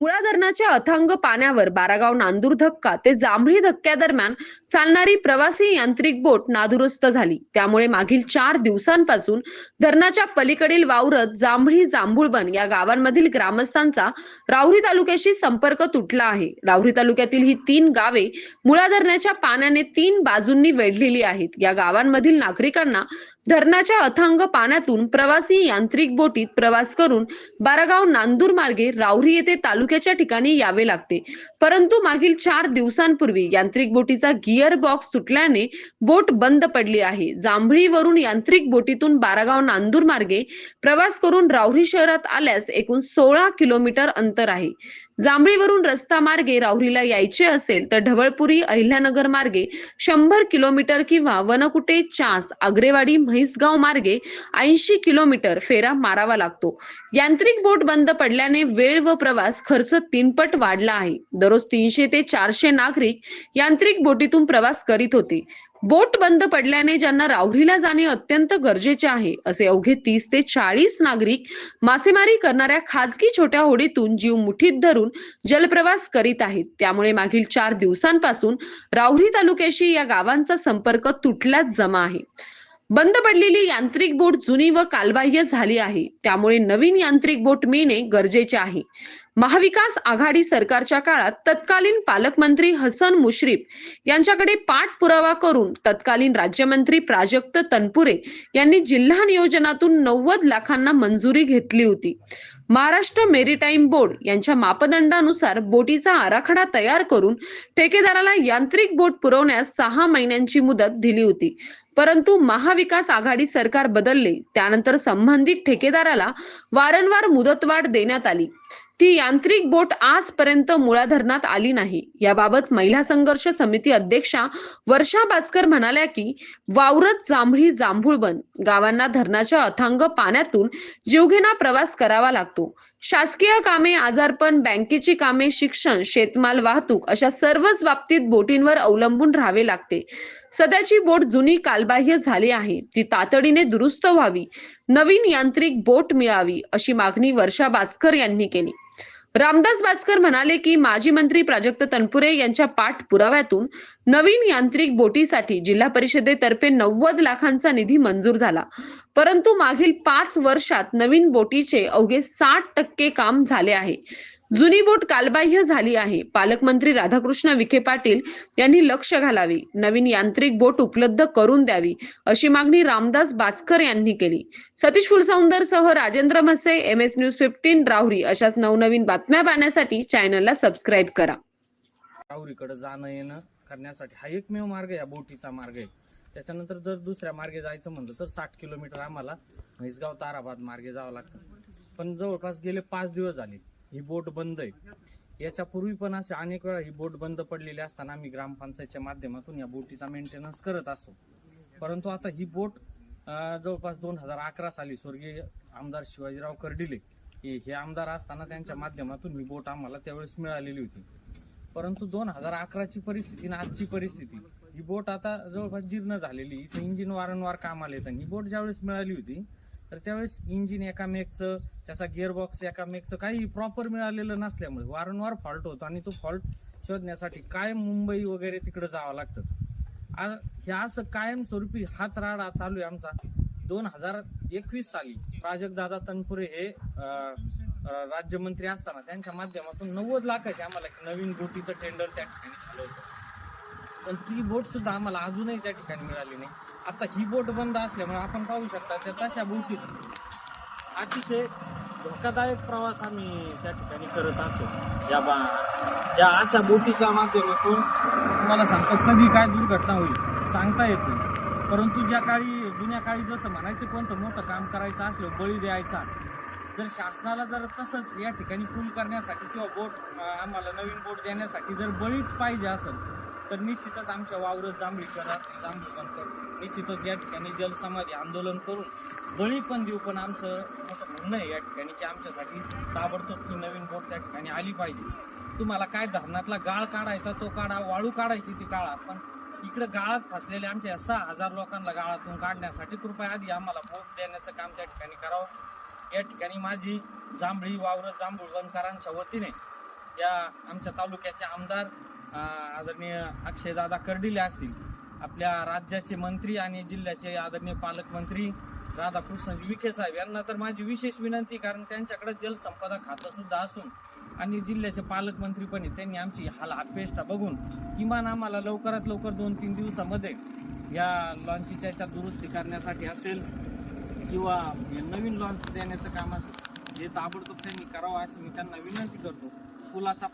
मुळा धरणाच्या अथांग पाण्यावर बारागाव नांदूर धक्का ते जांभळी धक्क्यादरम्यान चालणारी प्रवासी यांत्रिक बोट नादुरुस्त झाली. त्यामुळे मागील 4 दिवसांपासून धरणाच्या पलीकडील वावरत जांभळी जांभुळबन या गावांमधील ग्रामस्थांचा राहुरी तालुक्याशी संपर्क तुटला आहे. राहुरी तालुक्यातील ही 3 गावे मुळा धरणाच्या पाण्याने 3 बाजूंनी वेढलेली आहेत. या गावांमधील नागरिकांना धरणाच्या अथांग पाण्यातून प्रवासी यांत्रिक बोटीत प्रवास करून बारागाव नांदूर मार्गे राहुरी येथे तालुक्याच्या ठिकाणी यावे लागते. परंतु मागील 4 दिवसांपूर्वी यांत्रिक बोटीचा गिअर बॉक्स तुटल्याने बोट बंद पडली आहे. जांभळीवरून यांत्रिक बोटीतून बारागाव नांदूर मार्गे प्रवास करून राहुरी शहरात आल्यास एकूण 16 किलोमीटर अंतर आहे. जांभळीवरून रस्ता मार्गे राहुरीला यायचे असेल तर ढवळपुरी अहिल्यानगर मार्गे 100 किलोमीटर किंवा वनकुटे चास आग्रेवाडी म्हैसगाव मार्गे 80 किलोमीटर फेरा मारावा लागतो. यांत्रिक बोट बंद पडल्याने वेळ व प्रवास खर्च 3 पट वाढला आहे. दररोज 300 ते 400 नागरिक यांत्रिक बोटीतून प्रवास करीत होते. बोट बंद पडल्याने ज्यांना राहुरीला जाणे अत्यंत गरजेचे आहे असे अवघे 30 ते 40 नागरिक मासेमारी करणाऱ्या खाजगी छोट्या होडीतून जीव मुठीत धरून जलप्रवास करीत आहेत. त्यामुळे मागील 4 दिवसांपासून राहुरी तालुक्याशी या गावांचा संपर्क तुटल्याच जमा आहे. बंद पडलेली यांत्रिक बोट जुनी व कालबाह्य झाली आहे. त्यामुळे नवीन यांत्रिक बोट मिळणे गरजेचे आहे. महाविकास आघाडी सरकारच्या काळात तत्कालीन पालकमंत्री हसन मुश्रीफ यांच्याकडे पाठपुरावा करून तत्कालीन राज्यमंत्री प्राजक्त तनपुरे यांनी जिल्हा नियोजनातून 90 लाखांना मंजुरी घेतली होती. महाराष्ट्र मेरीटाईम बोर्ड यांच्या मापदंडानुसार बोटीचा आराखडा तयार करून ठेकेदाराला यांत्रिक बोट पुरवण्यास 6 महिन्यांची मुदत दिली होती. परंतु महाविकास आघाडी सरकार बदलले त्यानंतर संबंधित ठेकेदाराला वारंवार मुदतवाढ देण्यात आली. ती यांत्रिक बोट आजपर्यंत मुळा धरणात आली नाही. याबाबत महिला संघर्ष समिती अध्यक्षा वर्षा बास्कर म्हणाल्या की वावरत जांभळी जांभुळबन गावांना धरणाच्या अथांग पाण्यातून जीवघेणा प्रवास करावा लागतो. शासकीय कामे, आजारपण, बँकेची कामे, शिक्षण, शेतमाल वाहतूक अशा सर्वच बाबतीत बोटींवर अवलंबून राहावे लागते. सध्याची बोट जुनी कालबाह्य झाली आहे. ती तातडीने दुरुस्त व्हावी, नवीन यांत्रिक बोट मिळावी अशी मागणी वर्षा बास्कर यांनी केली. रामदास बास्कर म्हणाले की माजी मंत्री प्राजक्त तनपुरे यांच्या पाठपुराव्यातून नवीन यांत्रिक बोटीसाठी जिल्हा परिषदेतर्फे 90 लाखांचा निधी मंजूर झाला. परंतु मागील 5 वर्षात नवीन बोटीचे अवघे 60% काम झाले आहे. जुनी बोट कालबाह्य झाली आहे. पालकमंत्री राधाकृष्ण विखे पाटील यांनी लक्ष घालावे, नवीन यांत्रिक बोट उपलब्ध करून द्यावी अशी मागणी रामदास बास्कर यांनी केली. सतीश फुलसौंदर सह राजेंद्र म्हसे, MS न्यूज 15 राहुरी अशाच नवनवीन बातम्या पाहण्यासाठी चॅनलला सबस्क्राईब करा. राहुरीकडे जाणं येणं करण्यासाठी हा एकमेव मार्ग या बोटीचा मार्ग आहे. त्याच्यानंतर जर दुसऱ्या मार्गे जायचं म्हणलं तर 60 किलोमीटर आम्हाला म्हैसगाव ताराबाद मार्गे जावं लागतं. पण जवळपास गेले 5 दिवस झाले ही बोट बंद आहे. याच्या पूर्वी पण असे अनेक वेळा ही बोट बंद पडलेली असताना आम्ही ग्रामपंचायतच्या माध्यमातून या बोटीचा मेंटेनन्स करत असतो. परंतु आता ही बोट जवळपास 2011 साली स्वर्गीय आमदार शिवाजीराव कर्डिले हे आमदार असताना त्यांच्या माध्यमातून ही बोट आम्हाला त्यावेळेस मिळालेली होती. परंतु 2011ची परिस्थिती आणि आजची परिस्थिती, ही बोट आता जवळपास जीर्ण झालेली. हिचं इंजिन वारंवार कामाला येतं. ही बोट ज्यावेळेस मिळाली होती तर त्यावेळेस इंजिन एकामेकचं, त्याचा गिअरबॉक्स एकामेकचं काही प्रॉपर मिळालेलं नसल्यामुळे वारंवार फॉल्ट होतो आणि तो फॉल्ट शोधण्यासाठी काय मुंबई वगैरे तिकडे जावं लागतं. हे असं कायमस्वरूपी हाच राडा चालू आहे आमचा. 2021 साली प्राजक्तदादा तनपुरे हे राज्यमंत्री असताना त्यांच्या माध्यमातून 90 लाखाचे आम्हाला नवीन बोटीचं टेंडर त्या ठिकाणी झालं होतं. पण ती बोट सुद्धा आम्हाला अजूनही त्या ठिकाणी मिळाली नाही. आता ही बोट बंद असल्यामुळे आपण पाहू शकता त्या तशा बोटीत अतिशय धोकादायक प्रवास आम्ही त्या ठिकाणी करत असतो. या अशा बोटीच्या माध्यमातून तुम्हाला सांगतो कधी काय दुर्घटना होईल सांगता येत नाही. परंतु जुन्या काळी जसं म्हणायचं कोणतं मोठं काम करायचं असलं, बळी द्यायचा, जर शासनाला जर तसंच या ठिकाणी पूल करण्यासाठी किंवा बोट आम्हाला नवीन बोट देण्यासाठी जर बळीच पाहिजे असेल तर निश्चितच आमच्या वावरत जांभळीकर निश्चितच या ठिकाणी जलसमाधी आंदोलन करून बळी पण देऊ. पण आमचं मोठं म्हणणं आहे या ठिकाणी की आमच्यासाठी ताबडतोब ती नवीन बोट त्या ठिकाणी आली पाहिजे. तुम्हाला काय धरणातला गाळ काढायचा तो काढा, वाळू काढायची ती काढा, पण इकडे गाळात फसलेल्या आमच्या 6,000 लोकांना गाळातून काढण्यासाठी कृपया आधी आम्हाला बोट देण्याचं काम त्या ठिकाणी करावं. या ठिकाणी माझी जांभळी वावरत जांभूळवनकरांच्या वतीने त्या आमच्या तालुक्याचे आमदार आदरणीय अक्षयदादा कर्डिले असतील, आपल्या राज्याचे मंत्री आणि जिल्ह्याचे आदरणीय पालकमंत्री राधाकृष्ण विखे साहेब यांना तर माझी विशेष विनंती, कारण त्यांच्याकडे जलसंपदा खातं सुद्धा असून आणि जिल्ह्याचे पालकमंत्री पण आहेत, त्यांनी आमची हाल अपेष्टा बघून किमान आम्हाला लवकरात लवकर 2-3 दिवसामध्ये या लॉन्चच्या याच्यात दुरुस्ती करण्यासाठी असेल किंवा नवीन लॉन्च देण्याचं काम असेल हे ताबडतोब त्यांनी करावं अशी मी त्यांना विनंती करतो. पुलाचा